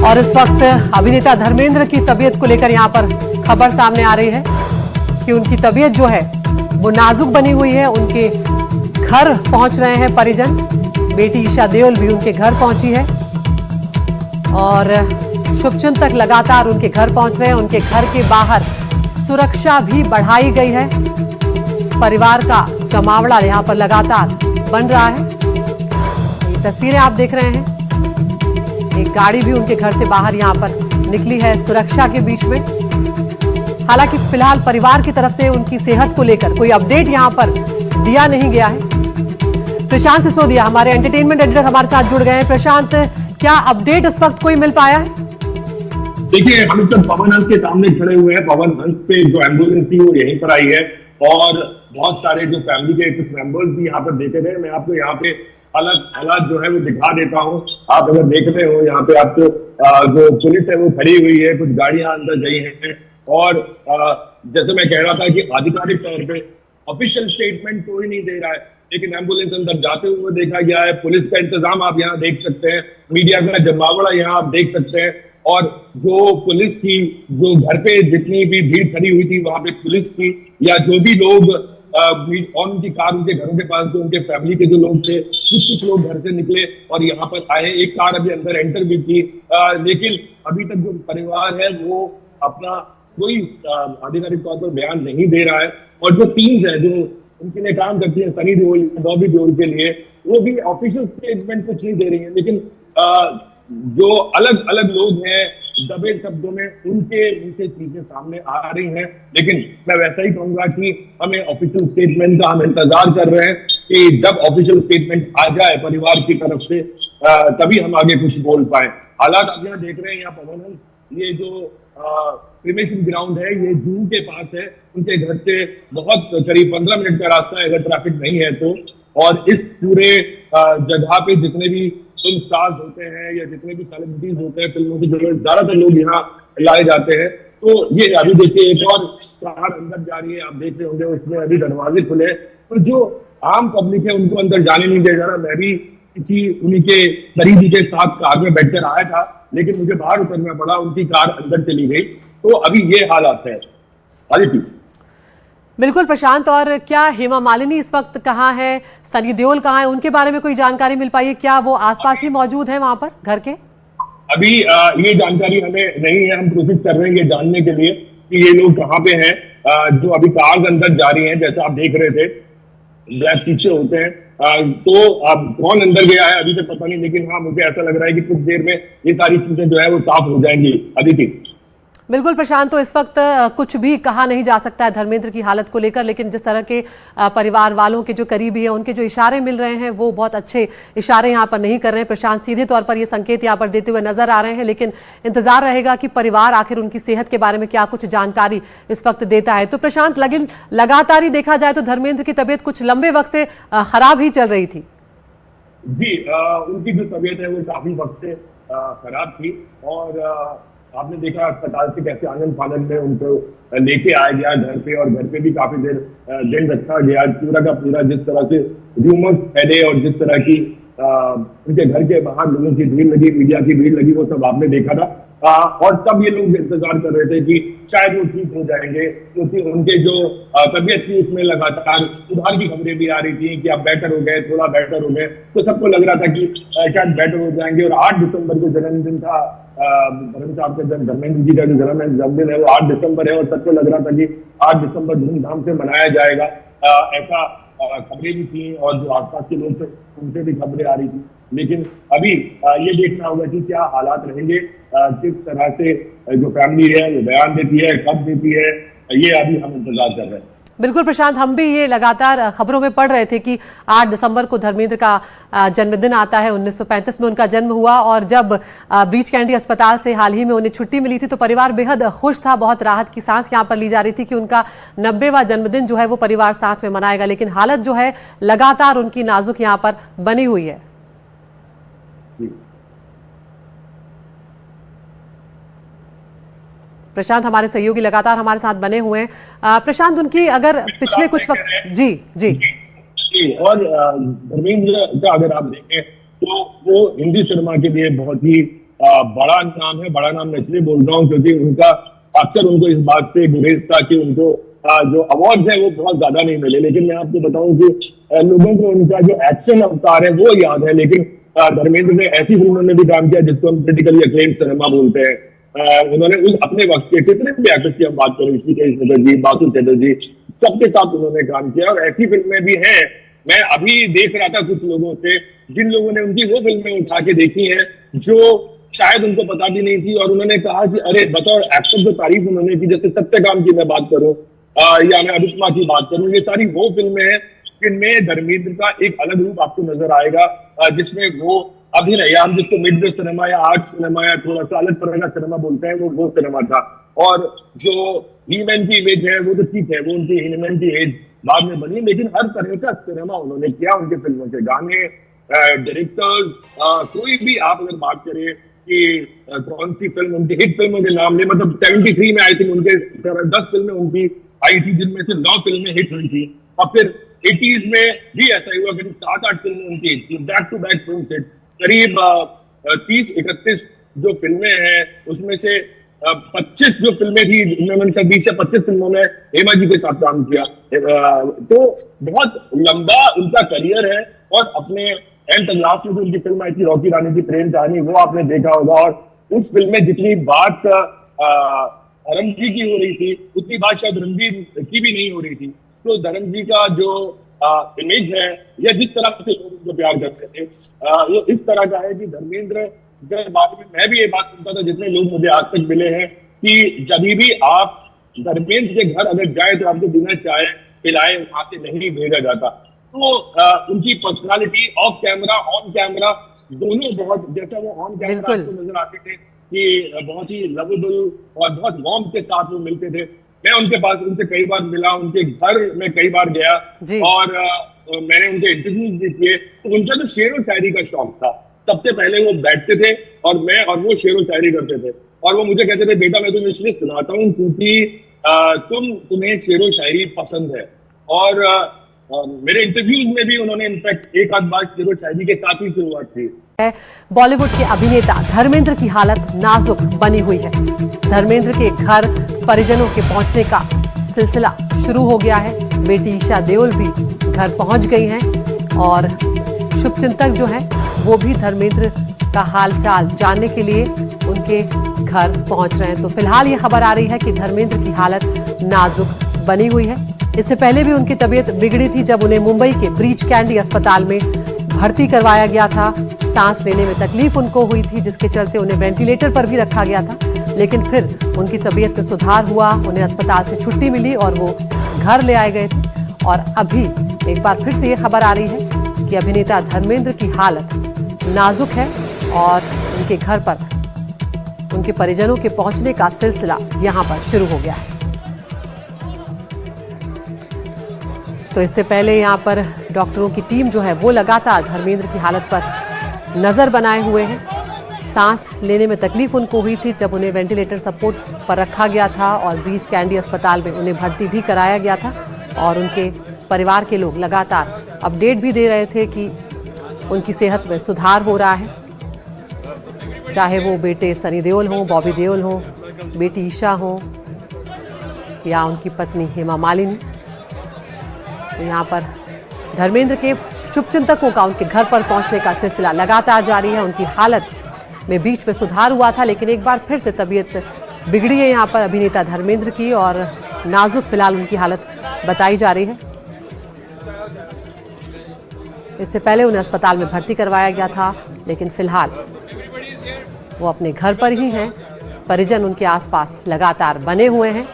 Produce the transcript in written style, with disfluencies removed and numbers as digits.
और इस वक्त अभिनेता धर्मेंद्र की तबीयत को लेकर यहां पर खबर सामने आ रही है कि उनकी तबीयत जो है वो नाजुक बनी हुई है। उनके घर पहुंच रहे हैं परिजन, बेटी ईशा देओल भी उनके घर पहुंची है और शुभचिंतक लगातार उनके घर पहुंच रहे हैं। उनके घर के बाहर सुरक्षा भी बढ़ाई गई है। परिवार का जमावड़ा यहां पर लगातार बन रहा है। ये तस्वीरें आप देख रहे हैं, एक गाड़ी भी उनके घर से बाहर यहां पर निकली है सुरक्षा के बीच में। हालांकि फिलहाल परिवार की तरफ से उनकी सेहत को लेकर कोई अपडेट यहां पर दिया नहीं गया है। प्रशांत सिसोदिया हमारे एंटरटेनमेंट एडिटर हमारे साथ जुड़ गए हैं। प्रशांत, क्या अपडेट इस वक्त कोई मिल पाया है? देखिए, हम तक पवन हंस के सामने खड़े हुए हैं। पवन हंस पे जो एम्बुलेंस थी वो यहीं पर आई है और बहुत सारे जो फैमिली के कुछ मेंबर्स भी यहाँ पर देखे गए। मैं आपको यहाँ पे हालात जो है वो दिखा देता हूँ। आप अगर देख रहे हो यहाँ पे आपको जो पुलिस है वो खड़ी हुई है, कुछ गाड़ियां अंदर गई हैं और जैसे मैं कह रहा था कि आधिकारिक तौर पे ऑफिशियल स्टेटमेंट कोई नहीं दे रहा है, लेकिन एम्बुलेंस अंदर जाते हुए देखा गया है। पुलिस का इंतजाम आप यहाँ देख सकते हैं, मीडिया का जमावड़ा यहाँ आप देख सकते हैं और जो पुलिस की जो घर पे जितनी भी भीड़ खड़ी हुई थी वहां पे पुलिस की या जो भी लोग और उनकी कार उनके घरों के पास जो उनके फैमिली के जो लोग थे, कुछ लोग घर से निकले और यहाँ पर आए। एक कार अभी अंदर एंटर भी की, लेकिन अभी तक जो परिवार है वो अपना कोई आधिकारिक तौर पर बयान नहीं दे रहा है। और जो टीम्स है जो उनके लिए काम करती है, सनी देओल, बॉबी देओल के लिए, वो भी ऑफिशियल स्टेटमेंट कुछ नहीं दे रही है। लेकिन जो अलग अलग लोग हैं दबे शब्दों में उनके चीजें सामने आ रही हैं। लेकिन मैं वैसा ही कहूंगा कि हमें ऑफिशियल स्टेटमेंट का हम इंतजार कर रहे हैं कि जब ऑफिशियल स्टेटमेंट आ जाए परिवार की तरफ से तभी हम आगे कुछ बोल पाए। हालात आप यहाँ देख रहे हैं, यहाँ पवन हंस, ये जो क्रिमेशन ग्राउंड है ये जू के पास है। उनके घर से बहुत करीब 15 मिनट का रास्ता है अगर ट्रैफिक नहीं है तो। और इस पूरे जगह पे जितने भी फिल्म स्टार्स होते हैं या जितने भी सेलिब्रिटीज होते हैं फिल्मों की जरूरत, ज्यादातर लोग यहाँ लाए जाते हैं। तो ये अभी देखिए एक और कार अंदर जा रही है, आप देख रहे होंगे उसमें अभी दरवाजे खुले। तो जो आम पब्लिक है उनको अंदर जाने नहीं दिया जा रहा। मैं भी किसी उन्हीं के करीबी के साथ कार में बैठकर आया था, लेकिन मुझे बाहर उतरना पड़ा, उनकी कार अंदर चली गई। तो अभी ये हालात है। आदित्य। बिल्कुल प्रशांत, और क्या हेमा मालिनी इस वक्त कहाँ है, सनी देओल कहाँ है, उनके बारे में कोई जानकारी मिल पाई है? क्या वो आसपास ही मौजूद है वहां पर घर के? अभी ये जानकारी हमें नहीं है। हम कोशिश कर रहे हैं ये जानने के लिए कि ये लोग कहाँ पे हैं। जो अभी कार अंदर जा रही हैं, जैसे आप देख रहे थे ब्लैक शीशे होते हैं, तो अब कौन अंदर गया है अभी तक पता नहीं। लेकिन हाँ, मुझे ऐसा लग रहा है कि कुछ देर में ये सारी चीजें जो है वो साफ हो जाएंगी। अदिति। बिल्कुल प्रशांत, तो इस वक्त कुछ भी कहा नहीं जा सकता है धर्मेंद्र की हालत को लेकर, लेकिन जिस तरह के परिवार वालों के जो करीबी हैं उनके जो इशारे मिल रहे हैं वो बहुत अच्छे इशारे यहाँ पर नहीं कर रहे हैं। प्रशांत सीधे तौर पर ये संकेत यहाँ पर देते हुए नजर आ रहे हैं, लेकिन इंतजार रहेगा कि परिवार आखिर उनकी सेहत के बारे में क्या कुछ जानकारी इस वक्त देता है। तो प्रशांत, लेकिन लगातार ही देखा जाए तो धर्मेंद्र की तबीयत कुछ लंबे वक्त से खराब ही चल रही थी। जी, उनकी जो तबीयत है वो काफी वक्त से खराब थी और आपने देखा अस्पताल से कैसे आनंद फानंद में उनको लेके आया गया घर पे, और घर पे भी काफी देर दिन रखा गया। पूरा का पूरा जिस तरह से र्यूमर्स फैले और जिस तरह की उनके घर के बाहर लोगों की भीड़ लगी, मीडिया की भीड़ लगी, वो सब आपने देखा था। और तब ये लोग इंतजार कर रहे थे कि शायद वो ठीक हो जाएंगे, क्योंकि उनके जो तबीयत थी उसमें लगातार सुधार की खबरें भी आ रही थी कि अब बेटर हो गए, थोड़ा बेटर हो गए। तो सबको लग रहा था कि शायद बेटर हो जाएंगे। और 8 दिसंबर को जन्मदिन था धर्मेंद्र जी का, जो जन्मदिन है वो 8 दिसंबर है और सबको लग रहा था कि 8 दिसंबर धूमधाम से मनाया जाएगा। ऐसा खबरें भी थी और जो आसपास के लोग थे उनसे भी खबरें आ रही थी। लेकिन अभी ये देखना होगा कि क्या हालात रहेंगे, किस तरह से जो फैमिली है वो बयान देती है, कब देती है, ये अभी हम इंतजार कर रहे हैं। बिल्कुल प्रशांत, हम भी ये लगातार खबरों में पढ़ रहे थे कि 8 दिसंबर को धर्मेंद्र का जन्मदिन आता है। 1935 में उनका जन्म हुआ और जब ब्रीच कैंडी अस्पताल से हाल ही में उन्हें छुट्टी मिली थी तो परिवार बेहद खुश था। बहुत राहत की सांस यहाँ पर ली जा रही थी कि उनका 90वां जन्मदिन जो है वो परिवार साथ में मनाएगा। लेकिन हालत जो है लगातार उनकी नाजुक यहाँ पर बनी हुई है। प्रशांत, हमारे सहयोगी लगातार हमारे साथ बने हुए हैं। प्रशांत, उनकी अगर पिछले कुछ वक्त जी जी और धर्मेंद्र का अगर आप देखें तो वो हिंदी सिनेमा के लिए बहुत ही बड़ा नाम है। बड़ा नाम मैं इसलिए बोल रहा हूँ क्योंकि उनका अक्सर उनको इस बात से गुरेज था कि उनको जो अवार्ड है वो बहुत ज्यादा नहीं मिले, लेकिन मैं आपको बताऊं कि लोगों को उनका जो एक्शन अवतार है वो याद है। लेकिन धर्मेंद्र ने ऐसी फिल्मों में भी काम किया जिसको हम क्रिटिकली अक्लेम्ड सिनेमा बोलते हैं। उन्होंने उस अपने वक्त के कितने भी एक्टर्स की हम बात करें, ऋषिकेश मुखर्जी, बासु चटर्जी, सबके साथ उन्होंने काम किया और ऐसी फिल्में भी हैं। मैं अभी देख रहा था कुछ लोगों से जिन लोगों ने उनकी वो फिल्में उठा के देखी हैं जो शायद उनको पता भी नहीं थी, और उन्होंने कहा कि अरे बतौर एक्टर जो तारीफ उन्होंने की, जैसे सत्यकाम की मैं बात करूं या मैं अनुपमा की बात करूं, ये सारी वो फिल्में हैं जिनमें धर्मेंद्र का एक अलग रूप आपको नजर आएगा, जिसमें वो अभिनय या हम जिसको मिड वे सिनेमा या आर्ट सिनेमा या थोड़ा सा अलग तरह का सिनेमा बोलते हैं वो सिनेमा था। और जो हीमैन की इमेज है वो तो ठीक है, वो उनकी हीमैन की एज बाद में बनी, लेकिन हर तरह का सिनेमा उन्होंने किया। उनके फिल्मों के गाने, डायरेक्टर्स, कोई भी आप अगर बात करें कि कौन सी फिल्म उनकी हिट फिल्मों के नाम ले, मतलब 73 में आई थी उनके 10 फिल्में उनकी आई थी जिनमें से 9 फिल्में हिट हुई थी, और फिर 80s में भी ऐसा हुआ कि 7-8 फिल्में उनकी हिट थी, back to back film hit. करीब 30-31 जो फिल्में हैं उसमें से 25 जो फिल्में थी उन्होंने 20 से 25 फिल्मों में हेमा जी के साथ काम किया। तो बहुत लंबा उनका करियर है, और अपने एंड तक लास्ट में जो उनकी फिल्म आई थी रॉकी रानी की प्रेम कहानी, वो आपने देखा होगा, और उस फिल्म में जितनी बात धर्म जी की हो रही थी उतनी बात शायद रणवीर की भी नहीं हो रही थी। तो धर्म जी का जो इमेज है या जिस तरह से लोग उनको प्यार करते थे वो इस तरह का है कि धर्मेंद्र के बारे में मैं भी ये बात सुनता था, जितने लोग मुझे आज तक मिले हैं, कि जब भी आप धर्मेंद्र के घर अगर जाए तो आपको बिना चाय पिलाए वहां से नहीं भेजा जाता। तो उनकी personality of camera on camera दोनों बहुत, जैसा वो ऑन कैमरा आपको नजर आते थे कि बहुत ही लवेबल और बहुत वार्म के साथ वो मिलते थे। मैं उनके पास उनसे कई बार मिला, उनके घर में कई बार गया और मैंने उनके इंटरव्यूज भी किए। तो उनका तो शेर व शायरी का शौक था। सबसे पहले वो बैठते थे और वो शेर व शायरी करते थे, और वो मुझे कहते थे बेटा मैं तुम्हें इसलिए सुनाता हूँ क्योंकि तुम्हें शेर व शायरी पसंद है। और मेरे इंटरव्यूज में भी उन्होंने इनफैक्ट एक आध बार शेर व शायरी के साथ ही शुरुआत की। बॉलीवुड के अभिनेता धर्मेंद्र की हालत नाजुक बनी हुई है। धर्मेंद्र के घर परिजनों के पहुंचने का सिलसिला शुरू हो गया है। बेटी ईशा देओल भी घर पहुंच गई हैं और शुभचिंतक जो हैं वो भी धर्मेंद्र का हालचाल जानने के लिए उनके घर पहुंच रहे हैं। तो फिलहाल ये खबर आ रही है कि धर्मेंद्र की हालत नाजुक बनी हुई है। इससे पहले भी उनकी तबीयत बिगड़ी थी जब उन्हें मुंबई के ब्रीच कैंडी अस्पताल में भर्ती करवाया गया था। सांस लेने में तकलीफ उनको हुई थी, जिसके चलते उन्हें वेंटिलेटर पर भी रखा गया था, लेकिन फिर उनकी तबीयत में सुधार हुआ, उन्हें अस्पताल से छुट्टी मिली और वो घर ले आए गए थे। और अभी एक बार फिर से ये खबर आ रही है कि अभिनेता धर्मेंद्र की हालत नाजुक है और उनके घर पर उनके परिजनों के पहुंचने का सिलसिला यहां पर शुरू हो गया है। तो इससे पहले यहां पर डॉक्टरों की टीम जो है वो लगातार धर्मेंद्र की हालत पर नजर बनाए हुए हैं। सांस लेने में तकलीफ उनको हुई थी जब उन्हें वेंटिलेटर सपोर्ट पर रखा गया था और ब्रीच कैंडी अस्पताल में उन्हें भर्ती भी कराया गया था। और उनके परिवार के लोग लगातार अपडेट भी दे रहे थे कि उनकी सेहत में सुधार हो रहा है, चाहे वो बेटे सनी देओल हों, बॉबी देओल हों, बेटी ईशा हो या उनकी पत्नी हेमा मालिनी। तो यहाँ पर धर्मेंद्र के शुभचिंतकों का उनके घर पर पहुंचने का सिलसिला लगातार जारी है। उनकी हालत में बीच में सुधार हुआ था, लेकिन एक बार फिर से तबीयत बिगड़ी है यहाँ पर अभिनेता धर्मेंद्र की, और नाजुक फिलहाल उनकी हालत बताई जा रही है। इससे पहले उन्हें अस्पताल में भर्ती करवाया गया था, लेकिन फिलहाल वो अपने घर पर ही हैं। परिजन उनके आसपास लगातार बने हुए हैं।